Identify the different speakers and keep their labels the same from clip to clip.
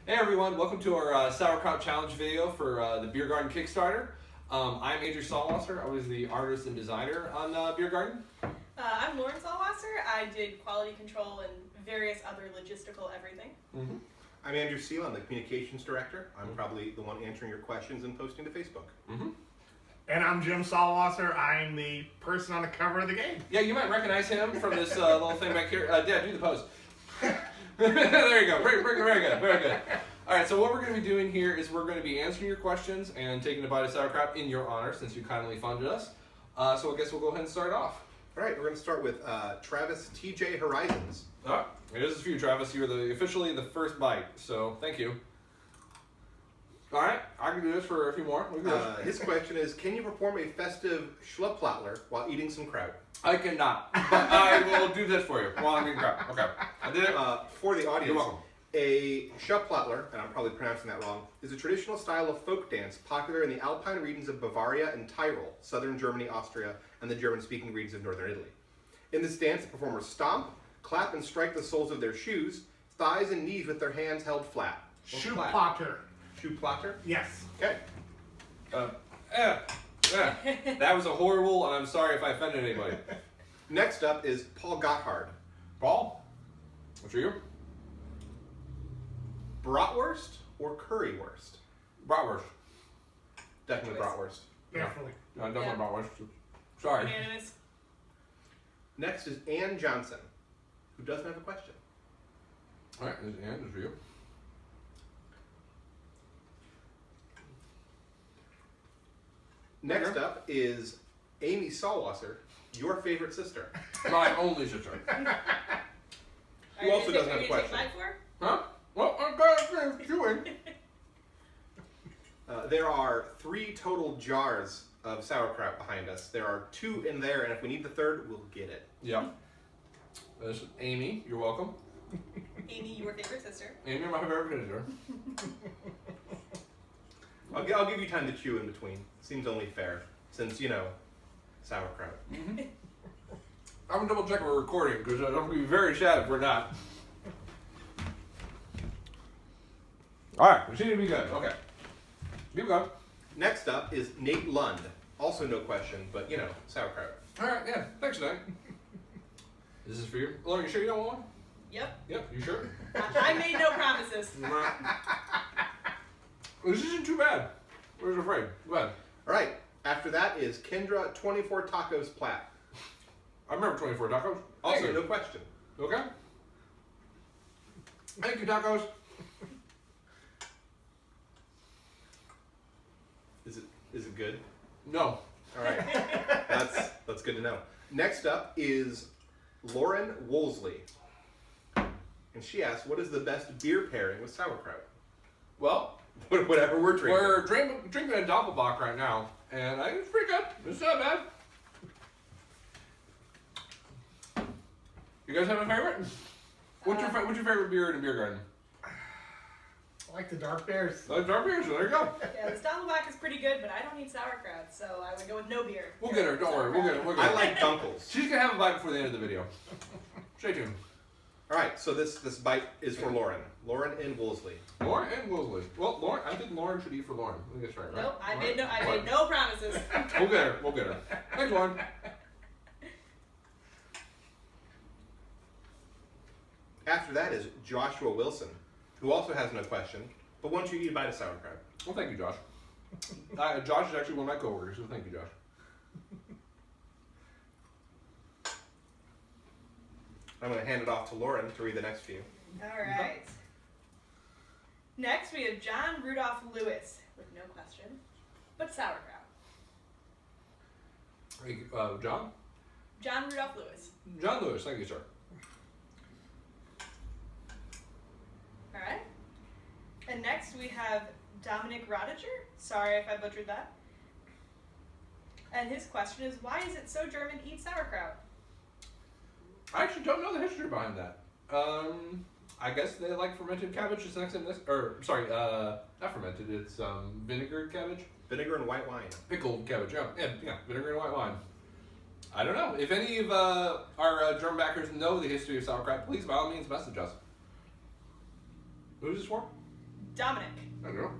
Speaker 1: Hey everyone, welcome to our Sauerkraut Challenge video for the Biergarten Kickstarter. I'm Andrew Sauerkraut. I was the artist and designer on Biergarten.
Speaker 2: I'm Lauren Sauerkraut. I did quality control and various other logistical everything.
Speaker 3: Mm-hmm. I'm Andrew Seal. I'm the communications director. I'm probably the one answering your questions and posting to Facebook.
Speaker 1: Mm-hmm.
Speaker 4: And I'm Jim Sauerkraut. I'm the person on the cover of the game.
Speaker 1: Yeah, you might recognize him from this little thing back here. Dad, do the pose. There you go. Very good. Very good. All right, so what we're going to be doing here is we're going to be answering your questions and taking a bite of sauerkraut in your honor since you kindly funded us. So I guess we'll go ahead and start off.
Speaker 3: All right, we're going to start with Travis TJ Horizons.
Speaker 1: This is for you, Travis. You're officially the first bite, so thank you. All right, I can do this for a few more.
Speaker 3: His question is, can you perform a festive Schlupplattler while eating some kraut?
Speaker 1: I cannot, but I will do this for you while I'm eating kraut. Okay, I did it.
Speaker 3: For the audience,
Speaker 1: You're welcome.
Speaker 3: A Schlupplattler, and I'm probably pronouncing that wrong, is a traditional style of folk dance popular in the Alpine regions of Bavaria and Tyrol, southern Germany, Austria, and the German-speaking regions of northern Italy. In this dance, the performers stomp, clap, and strike the soles of their shoes, thighs, and knees with their hands held flat.
Speaker 4: Shoe-plotter.
Speaker 3: Shoe-plotter?
Speaker 4: Yes.
Speaker 3: Okay.
Speaker 1: That was a horrible, and I'm sorry if I offended anybody.
Speaker 3: Next up is Paul Gotthard.
Speaker 1: Paul, what's for you?
Speaker 3: Bratwurst or currywurst?
Speaker 1: Bratwurst.
Speaker 3: Definitely bratwurst.
Speaker 4: Definitely.
Speaker 1: Definitely
Speaker 2: Yeah.
Speaker 1: bratwurst. Sorry.
Speaker 2: Unanimous.
Speaker 3: Next is Ann Johnson, who doesn't have a question.
Speaker 1: All right, this is Ann. This is for you.
Speaker 3: Next up is Amy Sawwasser, your favorite sister.
Speaker 1: My only sister.
Speaker 3: Who also doesn't have a
Speaker 2: Are you
Speaker 3: question.
Speaker 2: gonna take mine
Speaker 1: Huh? Well, I'm glad it's chewing.
Speaker 3: There are 3 total jars of sauerkraut behind us. There are 2 in there, and if we need the third, we'll get it.
Speaker 1: Yeah. This is Amy. You're welcome.
Speaker 2: for? Amy, your favorite sister.
Speaker 1: Amy, my favorite sister.
Speaker 3: I'll give you time to chew in between. Seems only fair, since, you know, sauerkraut.
Speaker 1: I'm gonna double check we're recording because I'm gonna be very sad if we're not. All right, we seem to be good. Okay, keep going.
Speaker 3: Next up is Nate Lund. Also no question, but, you know, sauerkraut.
Speaker 1: All right, yeah. Thanks, Nate. This is for you. Lauren, you sure you don't want one?
Speaker 2: Yep.
Speaker 1: Yep. You sure?
Speaker 2: I made no promises.
Speaker 1: This isn't too bad. I was afraid. Go ahead.
Speaker 3: All right, after that is Kendra 24 Tacos Platt.
Speaker 1: I remember 24 tacos.
Speaker 3: Also
Speaker 1: Also,
Speaker 3: no question.
Speaker 1: okay. Thank you, tacos.
Speaker 3: Is it good?
Speaker 1: No.
Speaker 3: All right, that's good to know. Next up is Lauren Wolseley, and she asks, "What is the best beer pairing with sauerkraut?"
Speaker 1: Well,
Speaker 3: Whatever we're drinking.
Speaker 1: we're drinking a Doppelbock right now, and I think it's pretty good. It's not bad. You guys have a favorite? What's your favorite beer in a beer garden?
Speaker 4: I like the dark bears.
Speaker 1: Dark beer, so there you go.
Speaker 2: Yeah, the Stoppelback is pretty good, but I don't eat sauerkraut, so I would go with no beer.
Speaker 1: We'll get her. Don't worry. We'll get her. We'll get her.
Speaker 3: I like Dunkels.
Speaker 1: She's gonna have a bite before the end of the video. Stay tuned.
Speaker 3: All right, so this bite is for Lauren. Lauren and Wolseley.
Speaker 1: Lauren and Wolseley. Well, Lauren, I think Lauren should eat for Lauren. I think that's right.
Speaker 2: Nope, I
Speaker 1: Lauren?
Speaker 2: made no promises.
Speaker 1: We'll get her. We'll get her. Thanks, Lauren.
Speaker 3: After that is Joshua Wilson, who also has no question, but wants you to eat a bite of sauerkraut.
Speaker 1: Well, thank you, Josh. Josh is actually one of my coworkers, so thank you, Josh.
Speaker 3: I'm going to hand it off to Lauren to read the next few.
Speaker 2: All right. Next, we have John Rudolph Lewis, with no question, but sauerkraut.
Speaker 1: Hey, John?
Speaker 2: John Rudolph Lewis.
Speaker 1: John Lewis, thank you, sir.
Speaker 2: All right. And next, we have Dominic Rodiger. Sorry if I butchered that. And his question is, why is it so German to eat sauerkraut?
Speaker 1: I actually don't know the history behind that. I guess they like fermented cabbage. It's next in this, or sorry, not fermented. It's vinegar cabbage.
Speaker 3: Vinegar and white wine.
Speaker 1: Pickled cabbage. Yeah, vinegar and white wine. I don't know. If any of our German backers know the history of sauerkraut, please by all means message us. Who's this for?
Speaker 2: Dominic.
Speaker 1: I don't know.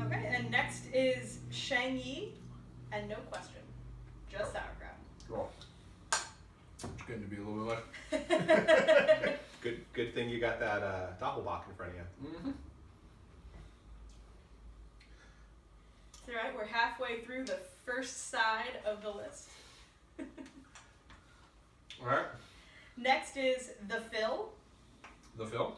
Speaker 2: Okay, and next is Shang Yi, and no question, just sauerkraut.
Speaker 1: Oh. It's getting to be a little bit much.
Speaker 3: Good thing you got that Doppelbock in front of you.
Speaker 1: Mm-hmm.
Speaker 2: It's all right, we're halfway through the first side of the list.
Speaker 1: All right.
Speaker 2: Next is the Phil,
Speaker 1: The film.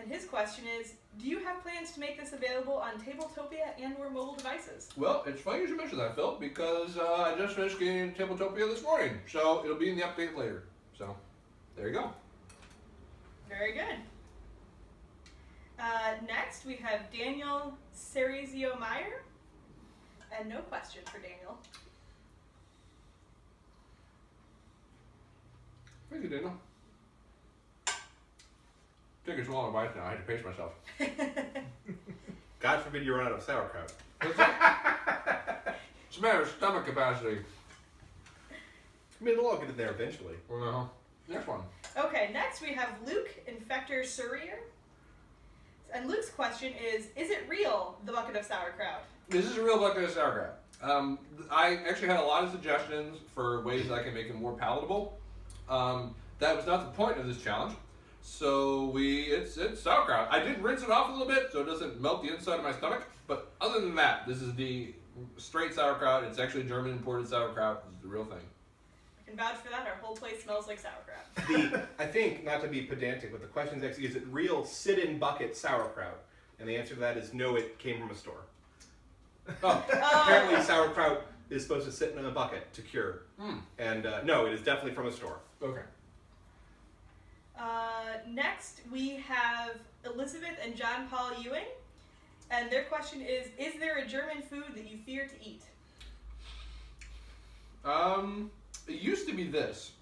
Speaker 2: and his question is, do you have plans to make this available on Tabletopia and/or mobile devices?
Speaker 1: Well, it's funny you should mention that, Phil, because I just finished getting Tabletopia this morning, so it'll be in the update later. So, there you go.
Speaker 2: Very good. Next, we have Daniel Cerizio Meyer, and no question for Daniel.
Speaker 1: Thank you, Daniel. Taking too long to bite now. I had to pace myself.
Speaker 3: God forbid you run out of sauerkraut.
Speaker 1: What's that? It's a matter of stomach capacity.
Speaker 3: I mean, it'll all get in there eventually.
Speaker 1: Well, next one.
Speaker 2: Okay, next we have Luke Infector Surrier. And Luke's question is it real, the bucket of sauerkraut?
Speaker 1: This is a real bucket of sauerkraut. I actually had a lot of suggestions for ways that I can make it more palatable. That was not the point of this challenge. So it's sauerkraut. I did rinse it off a little bit so it doesn't melt the inside of my stomach. But other than that, this is the straight sauerkraut. It's actually German imported sauerkraut. This is the real thing.
Speaker 2: I can vouch for that. Our whole place smells like sauerkraut.
Speaker 3: I think, not to be pedantic, but the question is actually, is it real sit-in bucket sauerkraut? And the answer to that is no, it came from a store.
Speaker 1: Oh.
Speaker 3: Apparently sauerkraut is supposed to sit in a bucket to cure.
Speaker 1: Mm.
Speaker 3: And no, it is definitely from a store.
Speaker 1: Okay.
Speaker 2: Next, we have Elizabeth and John Paul Ewing. And their question is there a German food that you fear to eat?
Speaker 1: It used to be this.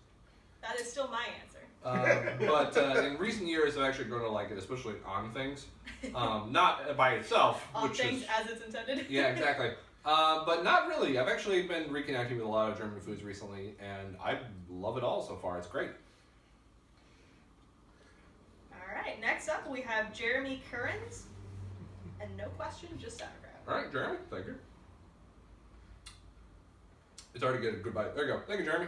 Speaker 2: That is still my answer.
Speaker 1: But in recent years, I've actually grown to like it, especially on things. Not by itself.
Speaker 2: On
Speaker 1: which
Speaker 2: things
Speaker 1: is,
Speaker 2: as it's intended.
Speaker 1: Yeah, exactly. But not really. I've actually been reconnecting with a lot of German foods recently, and I love it all so far. It's great.
Speaker 2: All right, next up we have Jeremy Currens. And no question, just sauerkraut.
Speaker 1: All right, Jeremy, thank you. It's already good. Good bite. There you go. Thank you, Jeremy.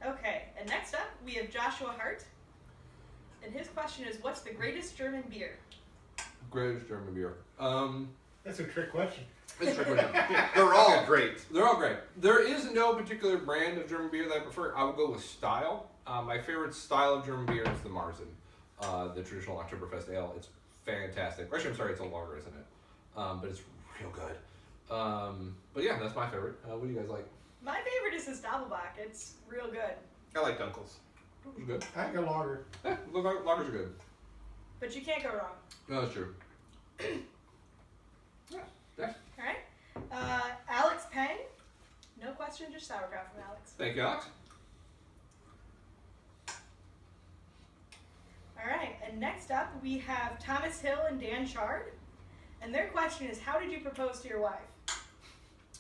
Speaker 2: Okay, and next up we have Joshua Hart. And his question is, what's the greatest German beer?
Speaker 1: Greatest German beer.
Speaker 4: That's a trick question.
Speaker 1: It's tricky.
Speaker 3: They're all great.
Speaker 1: They're all great. There is no particular brand of German beer that I prefer. I would go with style. My favorite style of German beer is the Marzen, the traditional Oktoberfest ale. It's fantastic. Actually, I'm sorry, it's a lager, isn't it? But it's real good. But yeah, that's my favorite. What do you guys like?
Speaker 2: My favorite is his Doppelbock. It's real good.
Speaker 3: I like Dunkels.
Speaker 1: It's good.
Speaker 4: I think a lager.
Speaker 1: Yeah, lagers are good.
Speaker 2: But you can't go wrong.
Speaker 1: No, that's true. Yeah.
Speaker 2: All right. Alex Peng. No question, just sauerkraut from Alex.
Speaker 1: Thank you, Alex.
Speaker 2: All right, and next up we have Thomas Hill and Dan Chard. And their question is, how did you propose to your wife?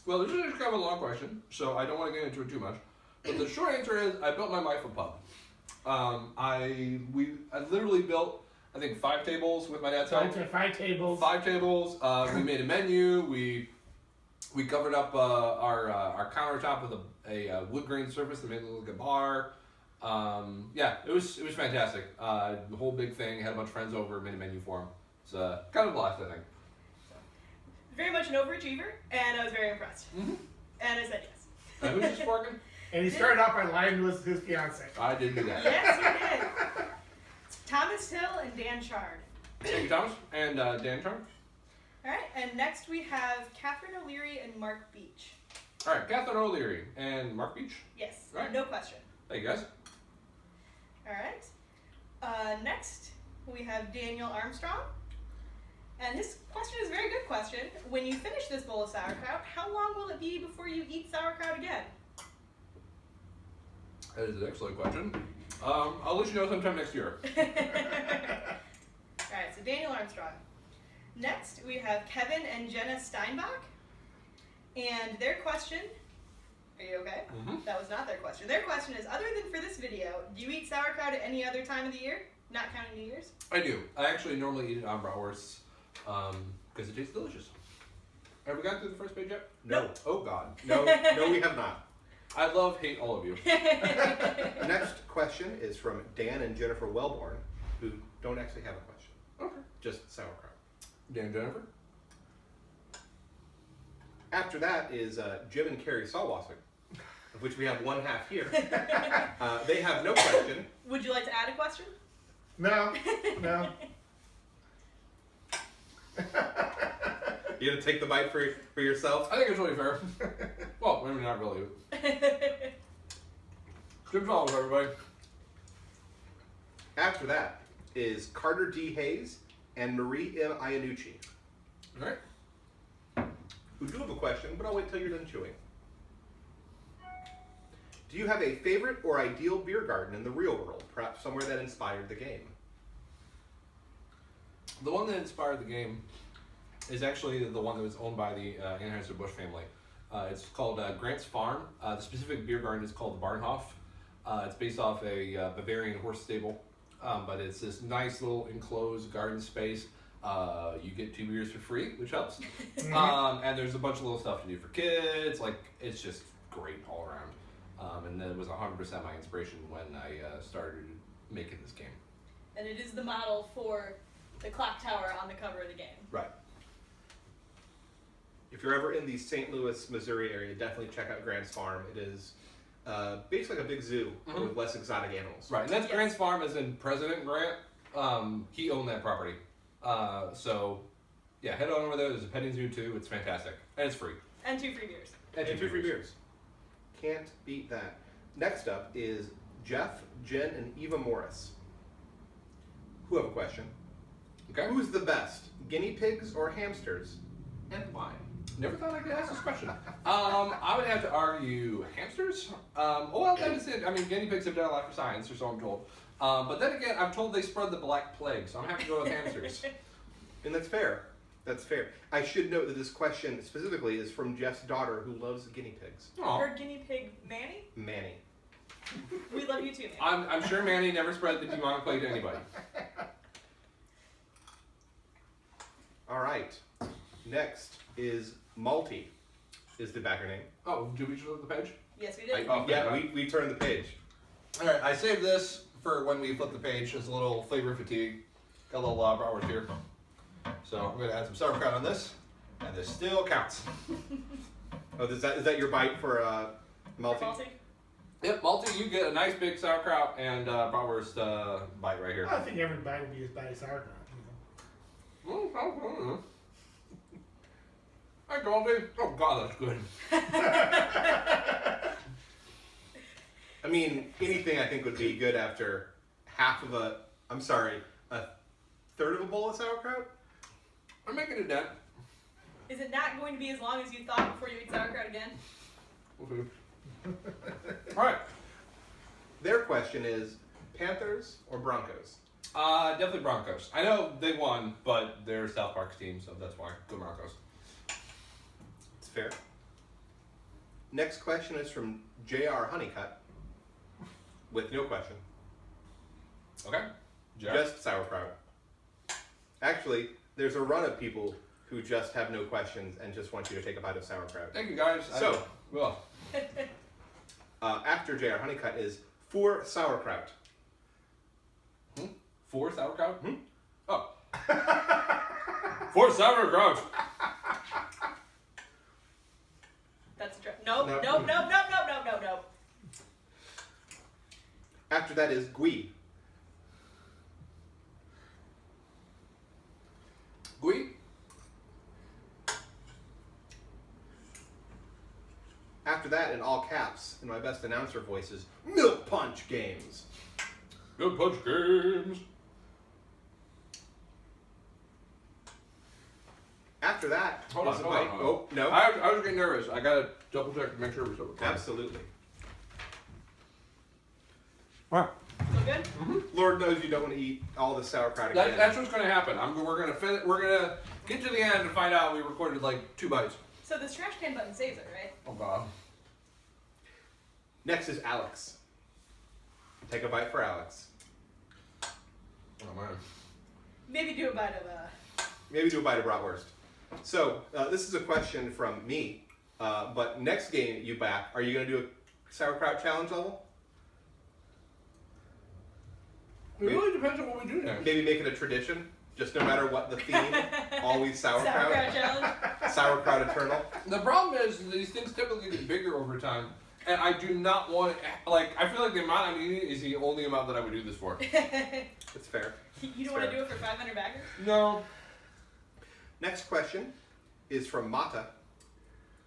Speaker 1: Well, this is kind of a long question, so I don't want to get into it too much. But the short answer is, I built my wife a pub. I literally built, I think, 5 tables with my dad's help.
Speaker 4: 5 tables.
Speaker 1: 5 tables. We made a menu. We covered up our countertop with a wood grain surface that made it look like a bar. Yeah, it was fantastic. The whole big thing. Had a bunch of friends over. Made a menu for them. It's kind of a blast, I think.
Speaker 2: Very much an overachiever, and I was very impressed.
Speaker 1: Mm-hmm.
Speaker 2: And I said yes.
Speaker 1: Who's this working?
Speaker 4: And he started off by lying to his fiance.
Speaker 1: I did do that.
Speaker 2: Yes, you did. Thomas Hill and Dan Chard.
Speaker 1: Thank you, Thomas. And Dan Charm.
Speaker 2: All right, and next we have Catherine O'Leary and Mark Beach.
Speaker 1: All right, Catherine O'Leary and Mark Beach.
Speaker 2: Yes,
Speaker 1: Right.
Speaker 2: no question.
Speaker 1: Thank you, guys.
Speaker 2: All right. Next we have Daniel Armstrong. And his question is a very good question. When you finish this bowl of sauerkraut, how long will it be before you eat sauerkraut again?
Speaker 1: That is an excellent question. I'll let you know sometime next year.
Speaker 2: All right, so Daniel Armstrong. Next, we have Kevin and Jenna Steinbach. And their question, are you okay?
Speaker 1: Mm-hmm.
Speaker 2: That was not their question. Their question is, other than for this video, do you eat sauerkraut at any other time of the year? Not counting New Year's?
Speaker 1: I do. I actually normally eat it on bratwursts because it tastes delicious. Have we gotten through the first page yet?
Speaker 3: No.
Speaker 1: Oh, God.
Speaker 3: No, we have not.
Speaker 1: I hate all of you.
Speaker 3: The next question is from Dan and Jennifer Wellborn, who don't actually have a question.
Speaker 1: Okay.
Speaker 3: Just sauerkraut.
Speaker 1: Dan and Jennifer?
Speaker 3: After that is Jim and Carrie Salwasser, of which we have one half here. They have no question.
Speaker 2: Would you like to add a question?
Speaker 4: No.
Speaker 3: You gonna take the bite for yourself?
Speaker 1: I think it's really fair. Well, maybe not really. Good follows, everybody.
Speaker 3: After that is Carter D. Hayes and Marie M. Iannucci,
Speaker 1: All right.
Speaker 3: who do have a question, but I'll wait till you're done chewing. Do you have a favorite or ideal beer garden in the real world, perhaps somewhere that inspired the game?
Speaker 1: The one that inspired the game is actually the one that was owned by the Anheuser-Busch family. It's called Grant's Farm. The specific beer garden is called the Barnhof. It's based off a Bavarian horse stable, but it's this nice little enclosed garden space. You get 2 beers for free, which helps. And there's a bunch of little stuff to do for kids. Like, it's just great all around. And that was 100% my inspiration when I started making this game.
Speaker 2: And it is the model for the clock tower on the cover of the game.
Speaker 1: Right.
Speaker 3: If you're ever in the St. Louis, Missouri area, definitely check out Grant's Farm. It is basically like a big zoo with less exotic animals.
Speaker 1: Right, and that's Grant's Farm as in President Grant. He owned that property. So, yeah, head on over there. There's a petting zoo too. It's fantastic. And it's free.
Speaker 2: And 2 free beers.
Speaker 3: And 2 free beers. Can't beat that. Next up is Jeff, Jen, and Eva Morris, who have a question.
Speaker 1: Okay.
Speaker 3: Who's the best, guinea pigs or hamsters, and why?
Speaker 1: Never thought I could ask this question. I would have to argue hamsters. Well, that is it. I mean, guinea pigs have done a lot for science, or so I'm told. But then again, I'm told they spread the Black Plague, so I'm going to have to go with hamsters.
Speaker 3: And that's fair. That's fair. I should note that this question specifically is from Jeff's daughter, who loves guinea pigs.
Speaker 1: Aw.
Speaker 2: Her guinea pig, Manny?
Speaker 3: Manny.
Speaker 2: We love you too, Manny.
Speaker 1: I'm sure Manny never spread the demonic plague to anybody.
Speaker 3: All right. Next is Malty, is the backer name.
Speaker 1: Oh, did we just flip the page?
Speaker 2: Yes, we did.
Speaker 3: Yeah, we turned the page.
Speaker 1: All right, I saved this for when we flip the page as a little flavor fatigue. Got a little bratwurst here. So I'm going to add some sauerkraut on this, and this still counts.
Speaker 3: Oh, is that your bite for Malty?
Speaker 2: Malty?
Speaker 1: Yep, Malty, you get a nice big sauerkraut and bratwurst bite right here.
Speaker 4: I think everybody would be as bad as sauerkraut.
Speaker 1: Hi, Goldie. Oh, God, that's good.
Speaker 3: I mean, anything I think would be good after a third of a bowl of sauerkraut?
Speaker 1: I'm making a dent.
Speaker 2: Is it not going to be as long as you thought before you eat sauerkraut again?
Speaker 1: Okay. All right.
Speaker 3: Their question is, Panthers or Broncos?
Speaker 1: Definitely Broncos. I know they won, but they're South Park's team, so that's why. Go Broncos.
Speaker 3: It's fair. Next question is from J.R. Honeycutt, with no question.
Speaker 1: Okay. Jared?
Speaker 3: Just sauerkraut. Actually, there's a run of people who just have no questions and just want you to take a bite of sauerkraut.
Speaker 1: Thank you, guys.
Speaker 3: So,
Speaker 1: well,
Speaker 3: after J.R. Honeycutt is for sauerkraut.
Speaker 1: for sauerkraut?
Speaker 3: Hmm?
Speaker 1: Oh. For sauerkraut.
Speaker 2: That's a nope,
Speaker 3: No.
Speaker 2: nope, nope, nope, nope, nope, nope, nope.
Speaker 3: After that is Gui.
Speaker 1: Gui?
Speaker 3: After that, in all caps, in my best announcer voice, is Milk Punch Games.
Speaker 1: Good punch games.
Speaker 3: After that,
Speaker 1: Hold on,
Speaker 3: is a
Speaker 1: hold on,
Speaker 3: bite.
Speaker 1: hold on.
Speaker 3: Oh, no.
Speaker 1: I was getting nervous. I gotta double check to make sure we're still recording.
Speaker 3: Absolutely.
Speaker 1: Wow.
Speaker 2: So good?
Speaker 3: Lord knows you don't want to eat all the sauerkraut again.
Speaker 1: That's what's gonna happen. We're gonna get to the end and find out we recorded like 2 bites.
Speaker 2: So this trash can button saves it, right?
Speaker 1: Oh God.
Speaker 3: Next is Alex. Take a bite for Alex.
Speaker 2: Maybe do a bite of
Speaker 3: Maybe do a bite of bratwurst. So, this is a question from me. But next game you back, are you going to do a sauerkraut challenge level?
Speaker 1: It really depends on what we do next.
Speaker 3: Maybe make it a tradition. Just no matter what the theme, always sauerkraut.
Speaker 2: sauerkraut challenge.
Speaker 3: Sauerkraut eternal.
Speaker 1: The problem is these things typically get bigger over time, and I do not want like I feel like the amount I'm eating is the only amount that I would do this for.
Speaker 3: It's fair.
Speaker 2: You don't want to do it for 500 baggers?
Speaker 1: No.
Speaker 3: Next question is from Mata.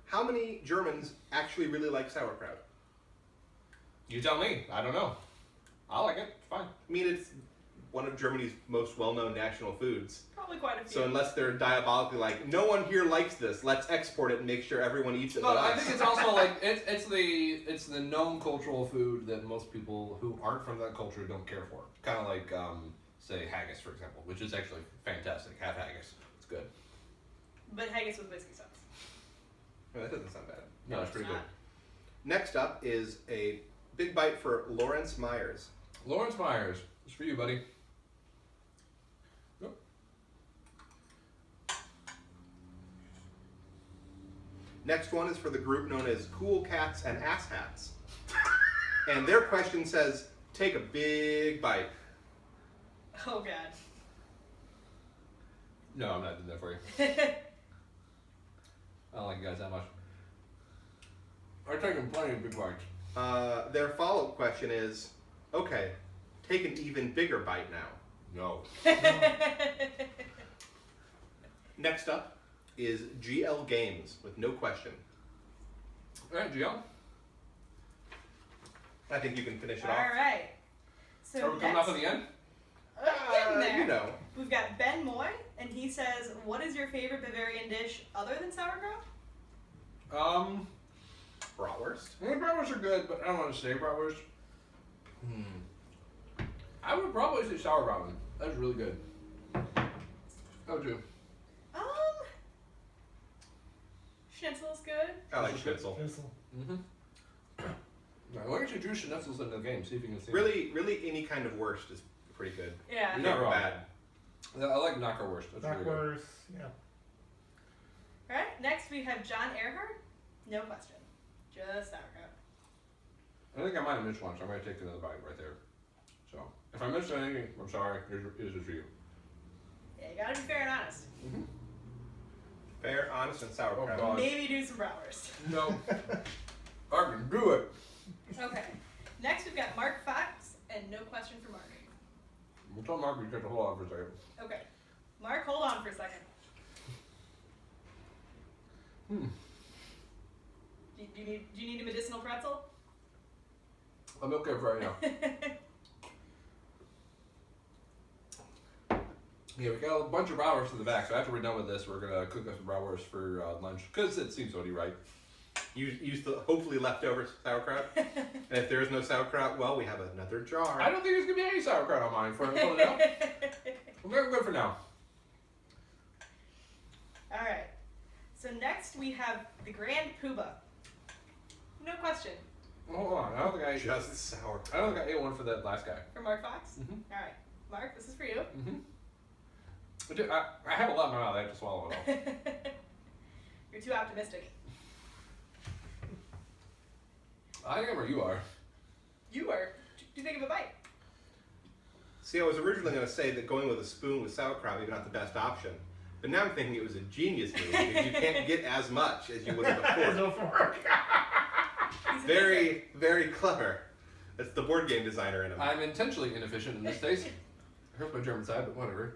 Speaker 3: How many Germans actually really like sauerkraut?
Speaker 1: You tell me. I don't know. I like it. It's fine.
Speaker 3: I mean, it's one of Germany's most well-known national foods.
Speaker 2: Probably quite a few.
Speaker 3: So unless they're diabolically like, no one here likes this, let's export it and make sure everyone eats it
Speaker 1: But
Speaker 3: with
Speaker 1: I
Speaker 3: us.
Speaker 1: think it's also like it's the known cultural food that most people who aren't from that culture don't care for. Kind of like say haggis, for example, which is actually fantastic. Have haggis. It's good.
Speaker 2: But haggis with whiskey sauce.
Speaker 3: Oh, that doesn't sound bad.
Speaker 1: No, it's pretty good.
Speaker 3: Next up is a big bite for Lawrence Myers.
Speaker 1: Lawrence Myers, it's for you, buddy. Yep.
Speaker 3: Next one is for the group known as Cool Cats and Ass Hats. And their question says, take a big bite.
Speaker 2: Oh, God.
Speaker 1: No, I'm not doing that for you. I don't like you guys that much. I've taken plenty of big bites.
Speaker 3: Their follow-up question is, okay, take an even bigger bite now.
Speaker 1: No.
Speaker 3: Next up is GL Games with no question.
Speaker 1: All right, GL.
Speaker 3: I think you can finish it
Speaker 2: All
Speaker 3: off.
Speaker 2: right. So
Speaker 1: Are we coming up at the end?
Speaker 2: Getting there.
Speaker 3: You know.
Speaker 2: We've got Ben Moy, and he says, what is your favorite Bavarian dish other than sauerkraut?
Speaker 3: Bratwurst.
Speaker 1: Well, bratwurst are good, but I don't want to say bratwurst. I would probably say sauerkraut. That's really good. How would you?
Speaker 2: Schnitzel's good.
Speaker 3: I like schnitzel.
Speaker 1: Mm-hmm. Now, why don't you do schnitzels in the game? See if you can see.
Speaker 3: Really, any kind of wurst is pretty good.
Speaker 2: Yeah.
Speaker 1: You're not
Speaker 3: Never
Speaker 1: wrong.
Speaker 3: bad.
Speaker 1: Yeah, I like knockerwurst. That's really good.
Speaker 4: Bratwurst, yeah.
Speaker 2: All right. Next, we have John Earhart. No question. Just sauerkraut.
Speaker 1: I think I might have missed one, so I'm going to take another bite right there. So, if I missed anything, I'm sorry. Here's for you.
Speaker 2: Yeah, you gotta be fair and honest.
Speaker 1: Mm-hmm.
Speaker 3: Fair, honest, and sauerkraut.
Speaker 1: Oh, God.
Speaker 2: Maybe do some bratwurst.
Speaker 1: No. I can do it.
Speaker 2: Okay. Next, we've got Mark Fox, and no question for Mark.
Speaker 1: We'll tell Mark we cut the whole out for a second.
Speaker 2: Okay. Mark, hold on for a second. Do you need a medicinal pretzel?
Speaker 1: I'm okay for right now. Yeah, we got a bunch of bratwurst in the back, so after we're done with this, we're gonna cook up some bratwurst for lunch, because it seems only right.
Speaker 3: Use the hopefully leftover sauerkraut. And if there is no sauerkraut, well, we have another jar.
Speaker 1: I don't think there's gonna be any sauerkraut on mine for now. We're good for now.
Speaker 2: All right. So next we have the Grand Poobah. No question.
Speaker 1: Hold on, I don't think I ate.
Speaker 3: Just sauerkraut.
Speaker 1: I don't think I ate one for that last guy.
Speaker 2: For Mark Fox?
Speaker 1: Mhm.
Speaker 2: All right. Mark, this is for you.
Speaker 1: I have a lot in my mouth. I have to swallow it all.
Speaker 2: You're too optimistic.
Speaker 1: I am where you are.
Speaker 2: You are. Do you think of a bite?
Speaker 3: See, I was originally going to say that going with a spoon with sauerkraut maybe not the best option. But now I'm thinking it was a genius move because you can't get as much as you would have before.
Speaker 4: Before.
Speaker 2: He's a
Speaker 3: Very, very clever. That's the board game designer in him.
Speaker 1: I'm intentionally inefficient in this case. Hurts my German side, but whatever.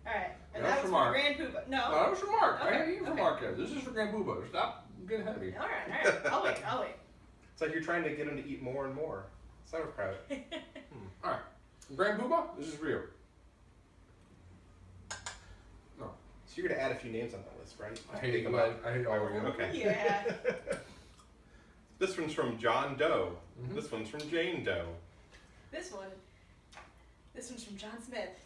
Speaker 2: All right. And
Speaker 1: That's
Speaker 2: that was
Speaker 1: for
Speaker 2: for
Speaker 1: Mark.
Speaker 2: Grand Poobah. No.
Speaker 1: No, that was for Mark. I
Speaker 2: Okay,
Speaker 1: had eaten for
Speaker 2: okay.
Speaker 1: Mark here. This is for Grand Poobah. Stop getting ahead of me.
Speaker 2: All right. I'll wait.
Speaker 3: It's like you're trying to get him to eat more and more sauerkraut.
Speaker 1: All right. Grand Poobah, this is for you. No.
Speaker 3: So you're going to add a few names on that list, right?
Speaker 1: I hate
Speaker 3: Pick
Speaker 1: you.
Speaker 3: 'em up.
Speaker 1: I hate all of you.
Speaker 3: Okay.
Speaker 2: Yeah.
Speaker 3: This one's from John Doe.
Speaker 1: Mhm.
Speaker 3: This one's from Jane Doe.
Speaker 2: This one's from John Smith.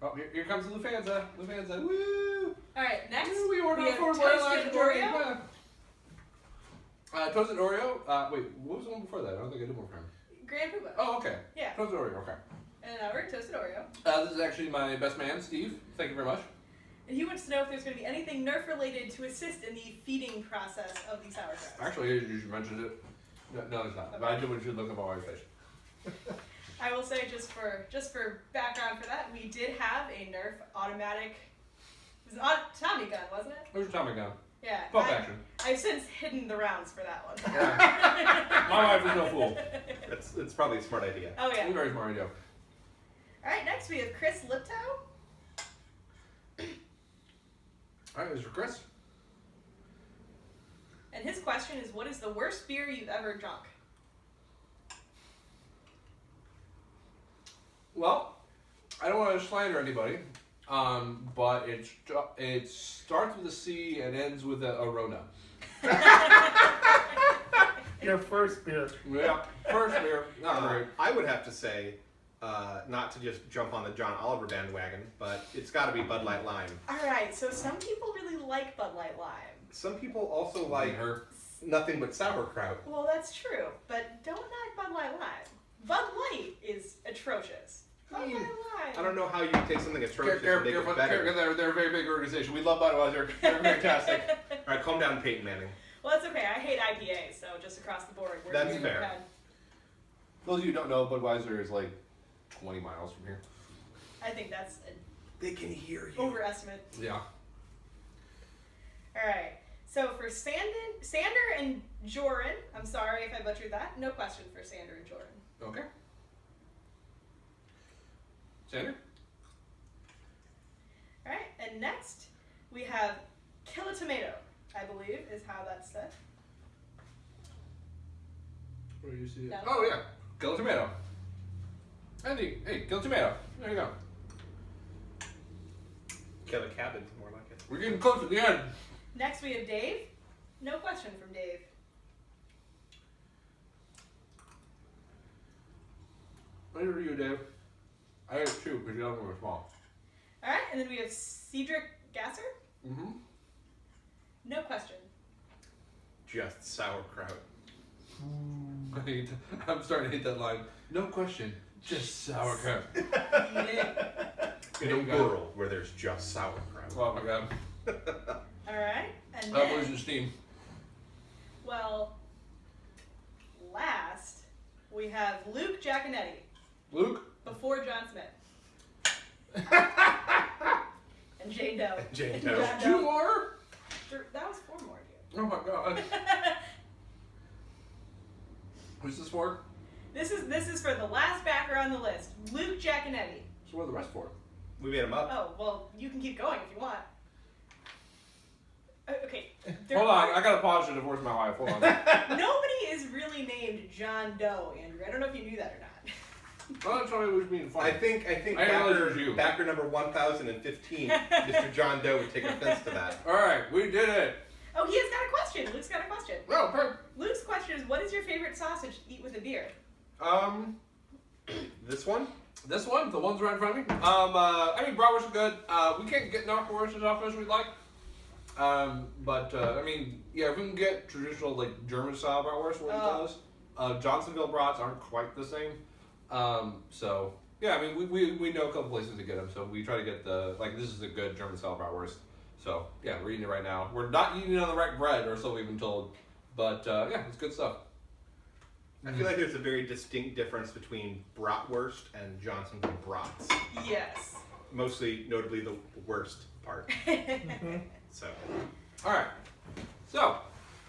Speaker 1: Oh, here comes the Lufthansa. Lufthansa. Woo!
Speaker 2: All right. Next,
Speaker 1: Woo, we ordered
Speaker 2: we
Speaker 1: a
Speaker 2: have
Speaker 1: Ford
Speaker 2: toasted
Speaker 1: Airlines
Speaker 2: Oreo.
Speaker 1: Toasted Oreo. Wait, what was the one before that? I don't think I did one for him.
Speaker 2: Grand Poobah.
Speaker 1: Oh, okay.
Speaker 2: Yeah.
Speaker 1: Toasted Oreo. Okay.
Speaker 2: And our toasted Oreo.
Speaker 1: This is actually my best man, Steve. Thank you very much.
Speaker 2: And he wants to know if there's going to be anything Nerf related to assist in the feeding process of these sauerkrauts.
Speaker 1: Actually, you should mention it. No, it's not.
Speaker 2: Okay.
Speaker 1: But I do want you to look at my wife's face.
Speaker 2: I will say, just for background for that, we did have a Nerf automatic. It was an Tommy gun, wasn't it?
Speaker 1: Where's your Tommy gun?
Speaker 2: Yeah.
Speaker 1: Pump action.
Speaker 2: I've since hidden the rounds for that one.
Speaker 1: Yeah. My wife is no fool.
Speaker 3: It's probably a smart idea.
Speaker 2: Oh yeah.
Speaker 1: It's a very smart idea.
Speaker 2: All right. Next we have Chris Liptow.
Speaker 1: All right, Mr. Chris.
Speaker 2: And his question is, what is the worst beer you've ever drunk?
Speaker 1: Well, I don't want to slander anybody, but it starts with a C and ends with a Rona.
Speaker 4: Your first beer.
Speaker 1: Yeah, first beer, not great.
Speaker 3: I would have to say, not to just jump on the John Oliver bandwagon, but it's got to be Bud Light Lime.
Speaker 2: All right. So some people really like Bud Light Lime.
Speaker 3: Some people also like
Speaker 1: Her.
Speaker 3: nothing but sauerkraut.
Speaker 2: Well, that's true, but don't knock Bud Light Lime. Bud Light is atrocious. Bud Light Lime.
Speaker 3: I don't know how you take something atrocious and make
Speaker 1: Careful,
Speaker 3: it better.
Speaker 1: they're a very big organization. We love Budweiser. They're fantastic.
Speaker 3: All right, calm down, Peyton Manning.
Speaker 2: Well, that's okay. I hate IPAs, so just across the board. We're
Speaker 3: That's
Speaker 2: doing
Speaker 3: fair.
Speaker 2: bad.
Speaker 1: For those of you who don't know, Budweiser is like 20 miles from here.
Speaker 2: I think that's an
Speaker 3: They can hear you.
Speaker 2: overestimate.
Speaker 1: Yeah.
Speaker 2: All right. So for Sander and Joran, I'm sorry if I butchered that. No question for Sander and Joran.
Speaker 1: Okay. Sander?
Speaker 2: All right. And next we have Kill a Tomato, I believe is how that's said.
Speaker 1: Where do you see it?
Speaker 2: No.
Speaker 1: Oh, yeah. Kill a tomato. Andy, hey, kill a tomato. There you go.
Speaker 3: Kill a cabbage, more like it.
Speaker 1: We're getting close to the end.
Speaker 2: Next we have Dave. No question from Dave.
Speaker 1: What are you, Dave? I have two because the other one was small.
Speaker 2: All right. And then we have Cedric Gasser.
Speaker 1: Mm-hmm.
Speaker 2: No question.
Speaker 3: Just sauerkraut.
Speaker 1: I'm starting to hit that line. No question, just sauerkraut.
Speaker 3: In a world where there's just sauerkraut.
Speaker 1: Oh my god.
Speaker 2: All right. And
Speaker 1: I'm
Speaker 2: then,
Speaker 1: losing steam.
Speaker 2: well, last we have Luke Giaconetti
Speaker 1: Luke?
Speaker 2: before John Smith. And Jane Doe.
Speaker 3: Jane
Speaker 2: And
Speaker 3: Doe.
Speaker 2: John
Speaker 1: Two more?
Speaker 2: That was 4 more, dude.
Speaker 1: Oh my god. Who's this for?
Speaker 2: This is for the last backer on the list, Luke Giaconetti.
Speaker 1: So what are the rest for?
Speaker 3: We made them up.
Speaker 2: Oh, well, you can keep going if you want. Okay.
Speaker 1: Hold on, I gotta pause to divorce my wife. Hold on.
Speaker 2: Nobody is really named John Doe, Andrew. I don't know if you knew that or not.
Speaker 1: Well, tell me who's being funny.
Speaker 3: I think
Speaker 1: I didn't realize it was you.
Speaker 3: backer number 1015, Mr. John Doe would take offense to that.
Speaker 1: Alright, we did it.
Speaker 2: Oh, he has got a question. Luke's got a question.
Speaker 1: Oh, perfect.
Speaker 2: Luke's question is, what is your favorite sausage to eat with a beer?
Speaker 3: This one?
Speaker 1: This one, the ones right in front of me. I mean, bratwurst is good. We can't get knockwurst as often as we'd like. But I mean, yeah, if we can get traditional like German style bratwurst, what he does. Johnsonville brats aren't quite the same. So yeah, I mean, we know a couple places to get them, so we try to get this is a good German style bratwurst. So yeah, we're eating it right now. We're not eating it on the right bread, or so we've been told. But yeah, it's good stuff.
Speaker 3: I feel like there's a very distinct difference between bratwurst and Johnsonville brats.
Speaker 2: Yes.
Speaker 3: Mostly, notably, the worst part. So,
Speaker 1: All right. So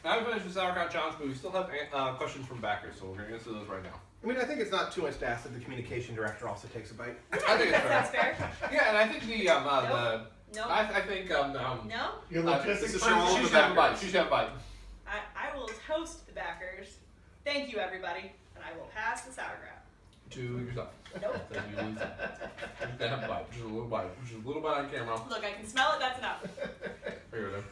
Speaker 1: now we finished with sauerkraut challenge, but we still have questions from backers, so we're gonna answer those right now.
Speaker 3: I mean, I think it's not too much to ask that the communication director also takes a bite.
Speaker 1: I think it's fair.
Speaker 2: That's fair.
Speaker 1: Yeah, and I think the
Speaker 2: Nope.
Speaker 1: I think
Speaker 2: No?
Speaker 4: Your logistics
Speaker 3: this is
Speaker 4: person.
Speaker 3: all
Speaker 1: she
Speaker 3: the
Speaker 1: should have a bite.
Speaker 3: backers.
Speaker 1: She should have a bite.
Speaker 2: I will toast the backers. Thank you, everybody. And I will pass the sauerkraut.
Speaker 1: To yourself.
Speaker 2: Nope.
Speaker 1: Thank you. You can have a bite. Just a little bite. Just a little bite on camera.
Speaker 2: Look, I can smell it. That's enough.
Speaker 1: Here we go.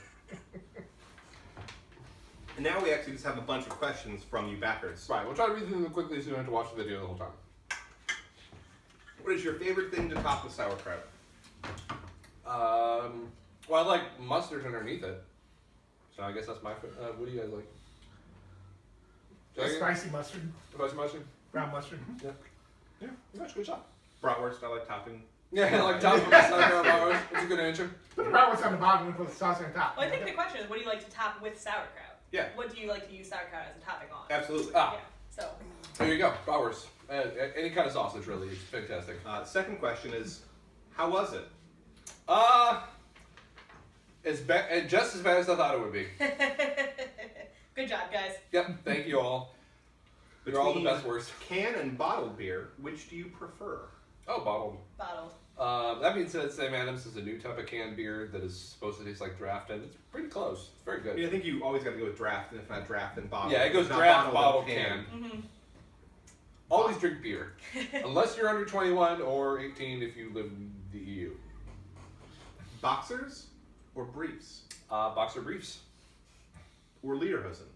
Speaker 3: And now we actually just have a bunch of questions from you backers.
Speaker 1: Right, we'll try to read through them quickly so you don't have to watch the video the whole time.
Speaker 3: What is your favorite thing to top with sauerkraut?
Speaker 1: Well, I like mustard underneath it. So I guess that's my favorite. What do you guys like?
Speaker 4: Spicy mustard,
Speaker 1: Spicy mustard?
Speaker 4: brown mustard.
Speaker 1: Yeah, that's good stuff.
Speaker 3: Bratwurst, I like topping.
Speaker 1: Yeah, like top of the sauerkraut bratwurst. That's a good answer.
Speaker 4: Put the bratwurst on the bottom and put the sauce on top.
Speaker 2: Well, I think the question is, what do you like to top with sauerkraut?
Speaker 3: Yeah.
Speaker 2: What do you like to use sauerkraut as a topping on?
Speaker 3: Absolutely.
Speaker 1: Ah,
Speaker 2: Yeah. So.
Speaker 1: there you go. Bratwurst. Any kind of sausage, really. It's fantastic.
Speaker 3: Second question is, how was it?
Speaker 1: Just as bad as I thought it would be.
Speaker 2: Good job, guys.
Speaker 1: Yep, thank you all. You're all the best worst.
Speaker 3: Can and bottled beer, which do you prefer?
Speaker 1: Oh, bottled.
Speaker 2: Bottled.
Speaker 1: That being said, Sam Adams is a new type of canned beer that is supposed to taste like draft, and it's pretty close. It's very
Speaker 3: I
Speaker 1: good.
Speaker 3: mean, I think you always got to go with draft, and if not draft, then bottled.
Speaker 1: Yeah, it goes
Speaker 3: If not
Speaker 1: draft, bottle,
Speaker 3: then
Speaker 1: can.
Speaker 2: Mm-hmm.
Speaker 1: Always drink beer. Unless you're under 21 or 18 if you live in the EU.
Speaker 3: Boxers or briefs?
Speaker 1: Boxer briefs.
Speaker 3: Or lederhosen?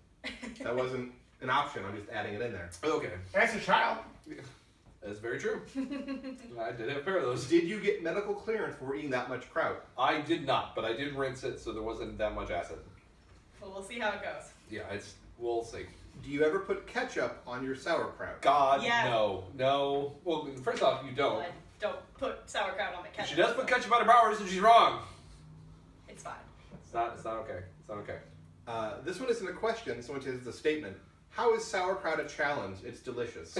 Speaker 3: That wasn't an option, I'm just adding it in there.
Speaker 1: Okay.
Speaker 4: As a child.
Speaker 1: That's very true. I did have a pair of those.
Speaker 3: Did you get medical clearance for eating that much kraut?
Speaker 1: I did not, but I did rinse it, so there wasn't that much acid.
Speaker 2: Well, we'll see how it goes.
Speaker 1: Yeah, we'll see.
Speaker 3: Do you ever put ketchup on your sauerkraut?
Speaker 1: God,
Speaker 2: Yeah.
Speaker 1: no. Well, first off, you don't.
Speaker 2: Well, I don't put sauerkraut on my
Speaker 1: If
Speaker 2: ketchup.
Speaker 1: she does put ketchup on her bratwurst, and she's wrong.
Speaker 2: It's fine.
Speaker 1: It's not okay. It's not okay.
Speaker 3: This one isn't a question, this one is a statement. How is sauerkraut a challenge? It's delicious.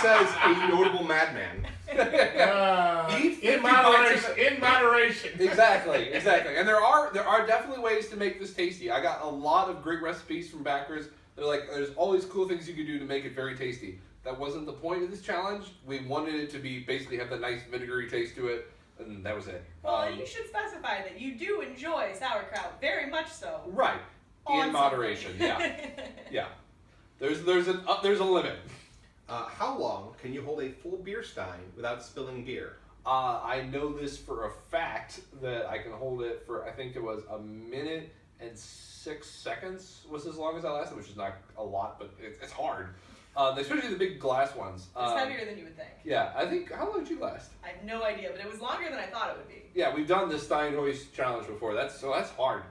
Speaker 3: Says a notable madman.
Speaker 1: Eat 50
Speaker 4: In
Speaker 1: bites of
Speaker 4: moderation.
Speaker 1: it.
Speaker 4: In moderation.
Speaker 1: Exactly. And there are definitely ways to make this tasty. I got a lot of great recipes from backers. They're like, there's all these cool things you can do to make it very tasty. That wasn't the point of this challenge. We wanted it to be basically have the nice vinegary taste to it, and that was it.
Speaker 2: Well, you should specify that you do enjoy sauerkraut very much so.
Speaker 1: Right.
Speaker 2: On
Speaker 1: In moderation. Yeah. Yeah. There's a limit.
Speaker 3: How long can you hold a full beer stein without spilling beer?
Speaker 1: I know this for a fact that I can hold it for, I think it was 1 minute and 6 seconds was as long as I lasted, which is not a lot, but it's hard. Especially the big glass ones.
Speaker 2: It's heavier than you would think.
Speaker 1: Yeah, I think, how long did you last?
Speaker 2: I have no idea, but it was longer than I thought it would be.
Speaker 1: Yeah, we've done this Stein Hoist challenge before. That's hard.